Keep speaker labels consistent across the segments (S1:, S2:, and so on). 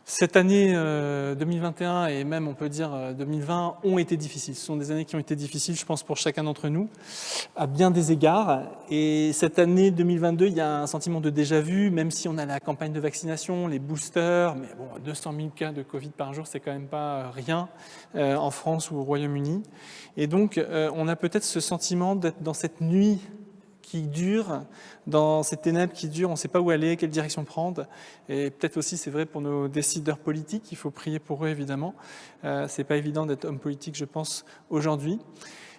S1: Cette année 2021 et même on peut dire 2020 ont été difficiles. Ce sont des années qui ont été difficiles, je pense, pour chacun d'entre nous, à bien des égards. Et cette année 2022, il y a un sentiment de déjà-vu, même si on a la campagne de vaccination, les boosters, mais bon, 200 000 cas de Covid par jour, c'est quand même pas rien en France ou au Royaume-Uni. Et donc, on a peut-être ce sentiment d'être dans cette nuit qui dure, dans ces ténèbres qui durent, on ne sait pas où aller, quelle direction prendre. Et peut-être aussi, c'est vrai pour nos décideurs politiques, il faut prier pour eux évidemment. C'est pas évident d'être homme politique, je pense, aujourd'hui.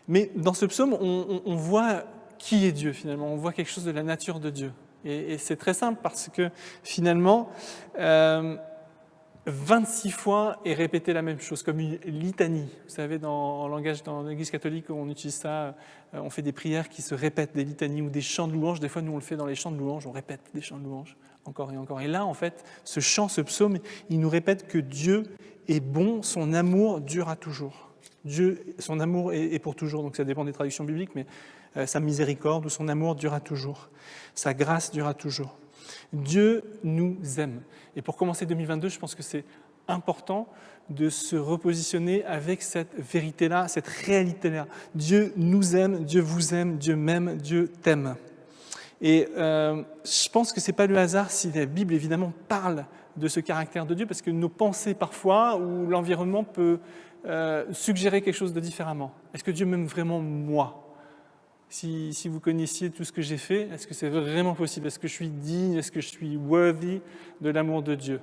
S1: Mais dans ce psaume, on voit qui est Dieu finalement, on voit quelque chose de la nature de Dieu. Et c'est très simple parce que finalement, 26 fois est répétée la même chose, comme une litanie. Vous savez, en langage, dans l'Église catholique, on utilise ça, on fait des prières qui se répètent, des litanies ou des chants de louanges. Des fois, nous, on le fait dans les chants de louanges, on répète des chants de louanges, encore et encore. Et là, en fait, ce chant, ce psaume, il nous répète que Dieu est bon, son amour durera toujours. Dieu, son amour est pour toujours, donc ça dépend des traductions bibliques, mais sa miséricorde ou son amour durera toujours. Sa grâce durera toujours. Dieu nous aime. Et pour commencer 2022, je pense que c'est important de se repositionner avec cette vérité-là, cette réalité-là. Dieu nous aime, Dieu vous aime, Dieu m'aime, Dieu t'aime. Et je pense que ce n'est pas le hasard si la Bible, évidemment, parle de ce caractère de Dieu, parce que nos pensées, parfois, ou l'environnement peut suggérer quelque chose de différemment. Est-ce que Dieu m'aime vraiment moi ? Si vous connaissiez tout ce que j'ai fait, est-ce que c'est vraiment possible ? Est-ce que je suis digne ? Est-ce que je suis worthy de l'amour de Dieu ?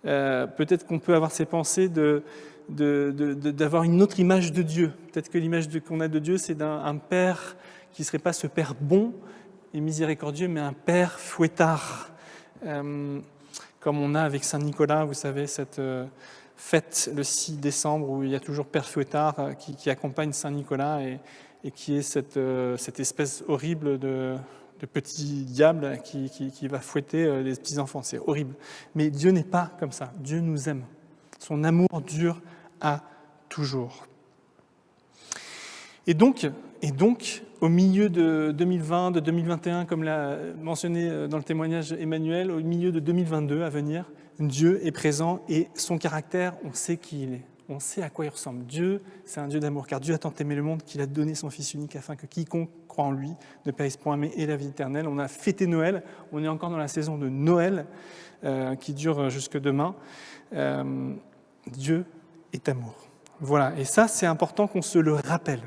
S1: Peut-être qu'on peut avoir ces pensées d'avoir une autre image de Dieu. Peut-être que l'image qu'on a de Dieu, c'est d'un père qui ne serait pas ce père bon et miséricordieux, mais un père fouettard. Comme on a avec Saint-Nicolas, vous savez, cette fête le 6 décembre où il y a toujours père fouettard qui accompagne Saint-Nicolas et qui est cette espèce horrible de petit diable qui va fouetter les petits-enfants. C'est horrible. Mais Dieu n'est pas comme ça. Dieu nous aime. Son amour dure à toujours. Et donc, au milieu de 2020, de 2021, comme l'a mentionné dans le témoignage Emmanuel, au milieu de 2022 à venir, Dieu est présent et son caractère, on sait qui il est. On sait à quoi il ressemble. Dieu, c'est un Dieu d'amour, car Dieu a tant aimé le monde qu'il a donné son Fils unique afin que quiconque croit en lui ne périsse point, mais ait la vie éternelle. On a fêté Noël, on est encore dans la saison de Noël qui dure jusque demain. Dieu est amour. Voilà, et ça, c'est important qu'on se le rappelle.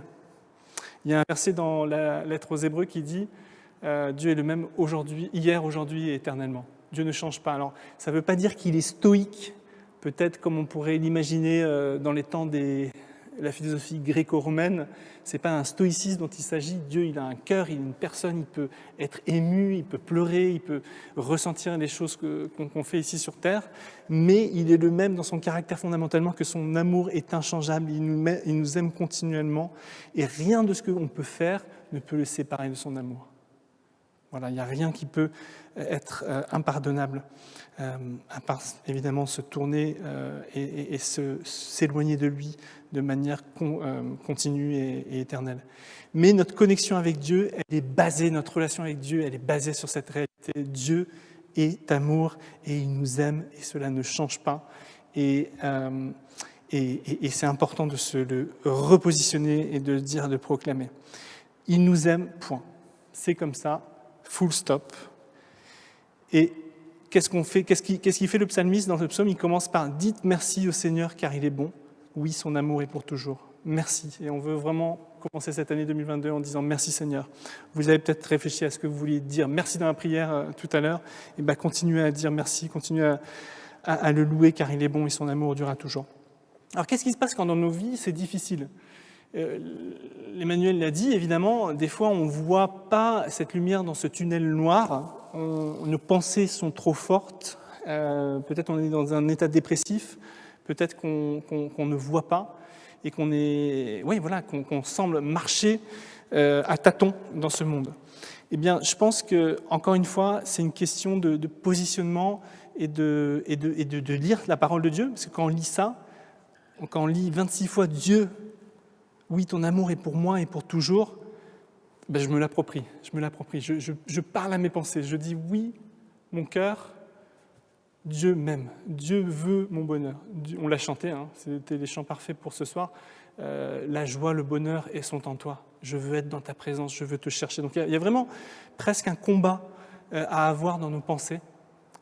S1: Il y a un verset dans la lettre aux Hébreux qui dit Dieu est le même aujourd'hui, hier, aujourd'hui et éternellement. Dieu ne change pas. Alors, ça ne veut pas dire qu'il est stoïque, peut-être comme on pourrait l'imaginer dans les temps de la philosophie gréco-romaine. Ce n'est pas un stoïcisme dont il s'agit. Dieu, il a un cœur, il est une personne, il peut être ému, il peut pleurer, il peut ressentir les choses qu'on fait ici sur Terre, mais il est le même dans son caractère fondamentalement, que son amour est inchangeable, il nous aime continuellement, et rien de ce qu'on peut faire ne peut le séparer de son amour. Voilà, il n'y a rien qui peut être impardonnable, à part évidemment se tourner et s'éloigner de lui de manière continue et éternelle. Mais notre connexion avec Dieu, elle est basée, notre relation avec Dieu, elle est basée sur cette réalité. Dieu est amour et il nous aime et cela ne change pas. Et c'est important de se le repositionner et de le dire, de le proclamer. Il nous aime, point. C'est comme ça. Full stop. Et qu'est-ce qu'on fait ? Qu'est-ce qui fait le psalmiste dans ce psaume ? Il commence par « Dites merci au Seigneur car il est bon. Oui, son amour est pour toujours. Merci. » Et on veut vraiment commencer cette année 2022 en disant « Merci Seigneur. » Vous avez peut-être réfléchi à ce que vous vouliez dire. Merci dans la prière tout à l'heure. Et bien, continuez à dire merci, continuez à le louer car il est bon et son amour durera toujours. Alors, qu'est-ce qui se passe quand dans nos vies, c'est difficile ? Emmanuel l'a dit, évidemment, des fois on ne voit pas cette lumière dans ce tunnel noir, nos pensées sont trop fortes, peut-être on est dans un état dépressif, peut-être qu'on ne voit pas et qu'on semble marcher à tâtons dans ce monde. Eh bien, je pense que, encore une fois, c'est une question de positionnement et de lire la parole de Dieu, parce que quand on lit ça, quand on lit 26 fois Dieu, oui, ton amour est pour moi et pour toujours, ben je me l'approprie. Je parle à mes pensées. Je dis oui, mon cœur, Dieu m'aime, Dieu veut mon bonheur. On l'a chanté, hein, c'était les chants parfaits pour ce soir. La joie, le bonheur sont en toi. Je veux être dans ta présence, je veux te chercher. Donc il y a vraiment presque un combat à avoir dans nos pensées.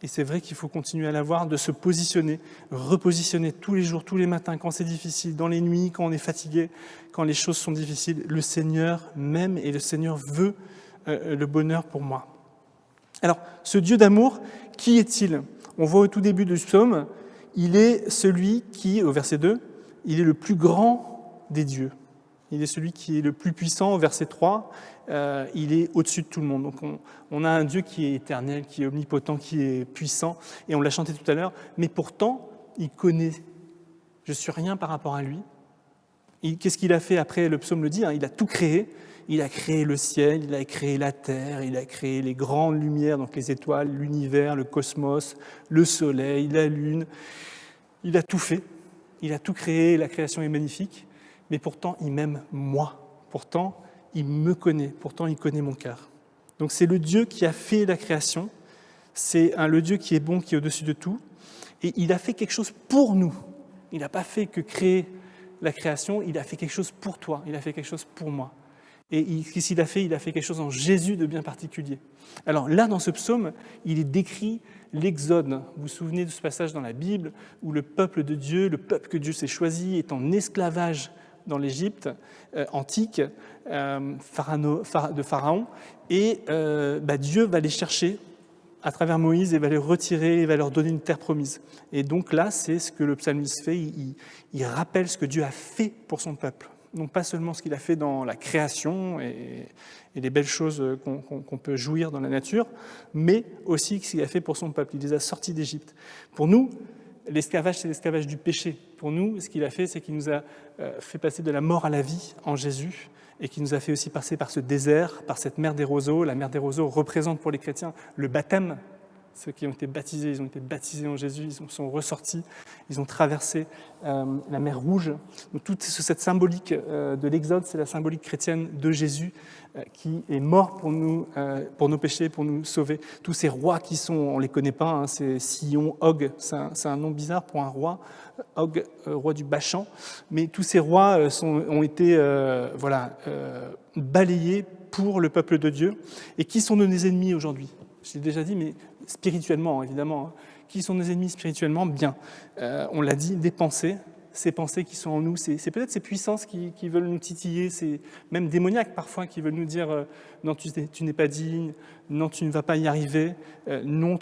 S1: Et c'est vrai qu'il faut continuer à l'avoir, de se positionner, repositionner tous les jours, tous les matins, quand c'est difficile, dans les nuits, quand on est fatigué, quand les choses sont difficiles. Le Seigneur m'aime et le Seigneur veut le bonheur pour moi. Alors, ce Dieu d'amour, qui est-il ? On voit au tout début du psaume, il est celui qui, au verset 2, il est le plus grand des dieux. Il est celui qui est le plus puissant, au verset 3, il est au-dessus de tout le monde. Donc on a un Dieu qui est éternel, qui est omnipotent, qui est puissant, et on l'a chanté tout à l'heure, mais pourtant, il connaît. Je ne suis rien par rapport à lui. Qu'est-ce qu'il a fait après ? Le psaume le dit, hein, il a tout créé. Il a créé le ciel, il a créé la terre, il a créé les grandes lumières, donc les étoiles, l'univers, le cosmos, le soleil, la lune. Il a tout fait, il a tout créé, la création est magnifique, mais pourtant il m'aime moi. Pourtant, il me connaît, pourtant il connaît mon cœur. Donc c'est le Dieu qui a fait la création, c'est le Dieu qui est bon, qui est au-dessus de tout, et il a fait quelque chose pour nous. Il n'a pas fait que créer la création, il a fait quelque chose pour toi, il a fait quelque chose pour moi. Et qu'est-ce qu'il a fait ? Il a fait quelque chose en Jésus de bien particulier. Alors là, dans ce psaume, il est décrit l'Exode. Vous vous souvenez de ce passage dans la Bible où le peuple de Dieu, le peuple que Dieu s'est choisi, est en esclavage dans l'Égypte antique de Pharaon. Et Dieu va les chercher à travers Moïse et va les retirer et va leur donner une terre promise. Et donc là, c'est ce que le psalmiste fait. Il rappelle ce que Dieu a fait pour son peuple. Non pas seulement ce qu'il a fait dans la création et les belles choses qu'on peut jouir dans la nature, mais aussi ce qu'il a fait pour son peuple. Il les a sortis d'Égypte. Pour nous, l'esclavage, c'est l'esclavage du péché. Pour nous, ce qu'il a fait, c'est qu'il nous a fait passer de la mort à la vie en Jésus et qu'il nous a fait aussi passer par ce désert, par cette mer des roseaux. La mer des roseaux représente pour les chrétiens le baptême. Ceux qui ont été baptisés, ils ont été baptisés en Jésus, ils sont ressortis, ils ont traversé la mer Rouge. Donc toute cette symbolique de l'Exode, c'est la symbolique chrétienne de Jésus qui est mort pour nous, pour nos péchés, pour nous sauver. Tous ces rois qui sont, on ne les connaît pas, hein, c'est Sihon, Og, c'est un nom bizarre pour un roi, Og, roi du Bashan, mais tous ces rois ont été balayés pour le peuple de Dieu. Et qui sont nos ennemis aujourd'hui ? Je l'ai déjà dit, mais spirituellement, évidemment. Qui sont nos ennemis spirituellement ? Bien, on l'a dit, des pensées, ces pensées qui sont en nous, c'est peut-être ces puissances qui veulent nous titiller, c'est même démoniaques parfois, qui veulent nous dire « non, tu n'es pas digne, non, tu ne vas pas y arriver, non,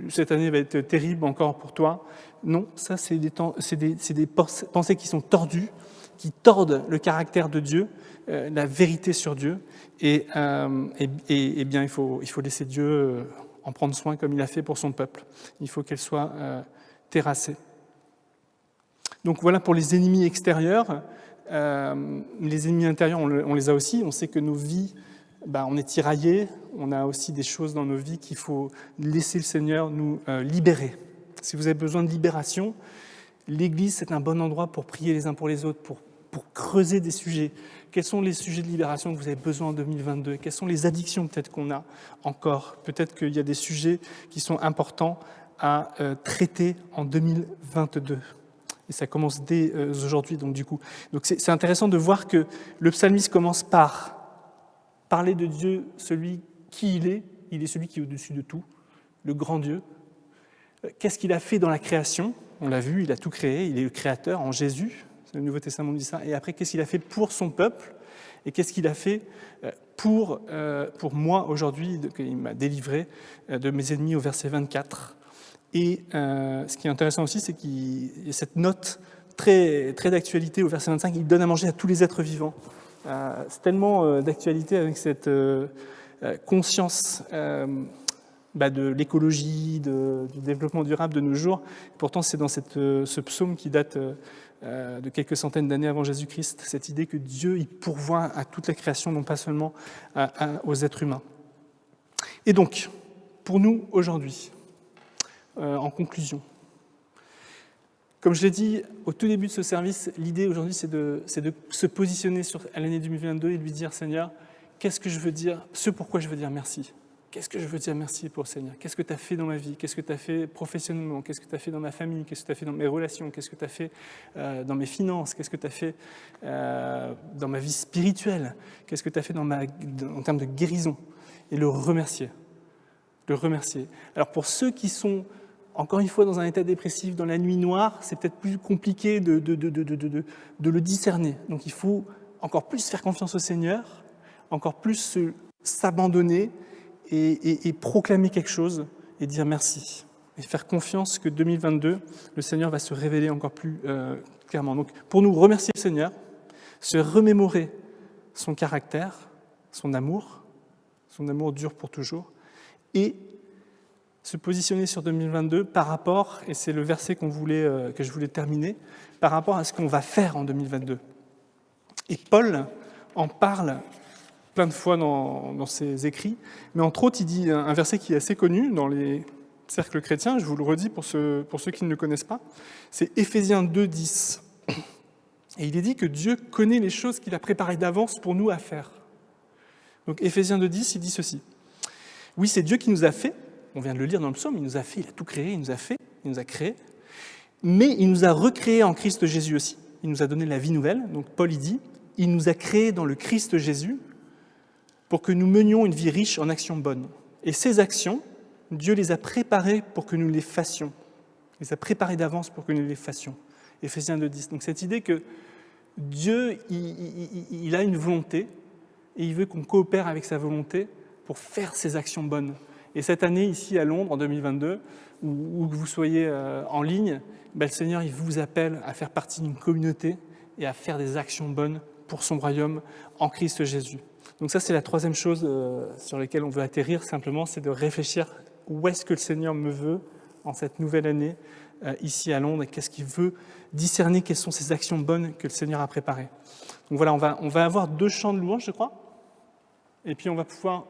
S1: cette année va être terrible encore pour toi ». Non, ça, c'est des pensées qui sont tordues, qui tordent le caractère de Dieu, la vérité sur Dieu. Et bien, il faut laisser Dieu en prendre soin comme il a fait pour son peuple. Il faut qu'elle soit terrassée. Donc voilà pour les ennemis extérieurs. Les ennemis intérieurs, on les a aussi. On sait que nos vies, on est tiraillés. On a aussi des choses dans nos vies qu'il faut laisser le Seigneur nous libérer. Si vous avez besoin de libération, l'Église, c'est un bon endroit pour prier les uns pour les autres, pour creuser des sujets. Quels sont les sujets de libération que vous avez besoin en 2022 ? Quelles sont les addictions peut-être qu'on a encore ? Peut-être qu'il y a des sujets qui sont importants à traiter en 2022. Et ça commence dès aujourd'hui, donc du coup. Donc c'est intéressant de voir que le psalmiste commence par parler de Dieu, celui qui il est celui qui est au-dessus de tout, le grand Dieu. Qu'est-ce qu'il a fait dans la création ? On l'a vu, il a tout créé, il est le créateur en Jésus. Le Nouveau Testament dit ça. Et après, qu'est-ce qu'il a fait pour son peuple ? Et qu'est-ce qu'il a fait pour moi aujourd'hui, qu'il m'a délivré de mes ennemis au verset 24 ? Et ce qui est intéressant aussi, c'est qu'il y a cette note très, très d'actualité au verset 25, il donne à manger à tous les êtres vivants. C'est tellement d'actualité avec cette conscience de l'écologie, du développement durable de nos jours. Pourtant, c'est dans ce psaume qui date de quelques centaines d'années avant Jésus-Christ, cette idée que Dieu il pourvoit à toute la création, non pas seulement aux êtres humains. Et donc, pour nous aujourd'hui, en conclusion, comme je l'ai dit au tout début de ce service, l'idée aujourd'hui c'est de se positionner à l'année 2022 et de lui dire « Seigneur, qu'est-ce que je veux dire, ce pourquoi je veux dire merci ?» Qu'est-ce que je veux dire merci pour, Seigneur? Qu'est-ce que tu as fait dans ma vie? Qu'est-ce que tu as fait professionnellement? Qu'est-ce que tu as fait dans ma famille? Qu'est-ce que tu as fait dans mes relations? Qu'est-ce que tu as fait dans mes finances? Qu'est-ce que tu as fait dans ma vie spirituelle? Qu'est-ce que tu as fait en termes de guérison? Et le remercier. Le remercier. Alors pour ceux qui sont, encore une fois, dans un état dépressif, dans la nuit noire, c'est peut-être plus compliqué de le discerner. Donc il faut encore plus faire confiance au Seigneur, encore plus s'abandonner et proclamer quelque chose et dire merci. Et faire confiance que 2022, le Seigneur va se révéler encore plus clairement. Donc pour nous remercier le Seigneur, se remémorer son caractère, son amour dure pour toujours, et se positionner sur 2022 par rapport, et c'est le verset que je voulais terminer, par rapport à ce qu'on va faire en 2022. Et Paul en parle plein de fois dans ses écrits, mais entre autres, il dit un verset qui est assez connu dans les cercles chrétiens, je vous le redis pour ceux qui ne le connaissent pas, c'est Éphésiens 2, 10. Et il est dit que Dieu connaît les choses qu'il a préparées d'avance pour nous à faire. Donc Éphésiens 2, 10, il dit ceci. Oui, c'est Dieu qui nous a fait, on vient de le lire dans le psaume, il nous a fait, il a tout créé, il nous a fait, il nous a créé, mais il nous a recréés en Christ Jésus aussi. Il nous a donné la vie nouvelle. Donc Paul, il dit, il nous a créés dans le Christ Jésus pour que nous menions une vie riche en actions bonnes. Et ces actions, Dieu les a préparées pour que nous les fassions. Il les a préparées d'avance pour que nous les fassions. Éphésiens 2,10. Donc cette idée que Dieu, il a une volonté et il veut qu'on coopère avec sa volonté pour faire ces actions bonnes. Et cette année, ici à Londres, en 2022, où que vous soyez en ligne, le Seigneur, il vous appelle à faire partie d'une communauté et à faire des actions bonnes pour son royaume en Christ Jésus. Donc ça, c'est la troisième chose sur laquelle on veut atterrir, simplement, c'est de réfléchir où est-ce que le Seigneur me veut en cette nouvelle année, ici à Londres, et qu'est-ce qu'il veut discerner, quelles sont ces actions bonnes que le Seigneur a préparées. Donc voilà, on va avoir 2 chants de louange, je crois, et puis on va pouvoir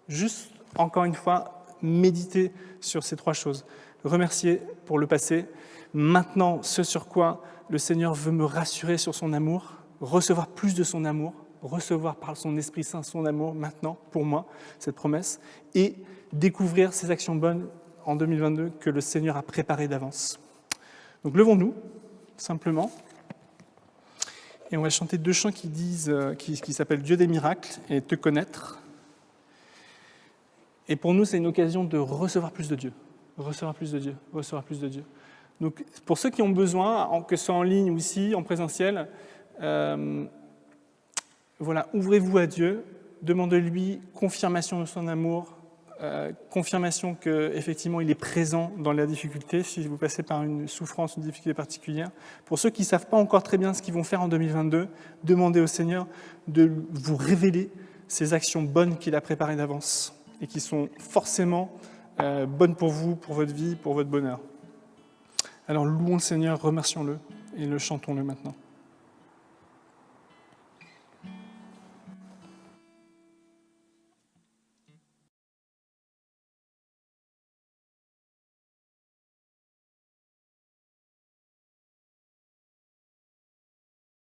S1: juste, encore une fois, méditer sur ces 3 choses. Remercier pour le passé, maintenant ce sur quoi le Seigneur veut me rassurer sur son amour, recevoir plus de son amour, recevoir par son Esprit Saint son amour maintenant, pour moi, cette promesse, et découvrir ces actions bonnes en 2022 que le Seigneur a préparées d'avance. Donc levons-nous, simplement, et on va chanter 2 chants qui s'appellent « Dieu des miracles » et « Te connaître ». Et pour nous, c'est une occasion de recevoir plus de Dieu, recevoir plus de Dieu, recevoir plus de Dieu. Donc pour ceux qui ont besoin, que ce soit en ligne ou ici, en présentiel, voilà, ouvrez-vous à Dieu, demandez-lui confirmation de son amour, confirmation qu'effectivement il est présent dans la difficulté, si vous passez par une souffrance, une difficulté particulière. Pour ceux qui ne savent pas encore très bien ce qu'ils vont faire en 2022, demandez au Seigneur de vous révéler ces actions bonnes qu'il a préparées d'avance et qui sont forcément bonnes pour vous, pour votre vie, pour votre bonheur. Alors louons le Seigneur, remercions-le et le chantons-le maintenant.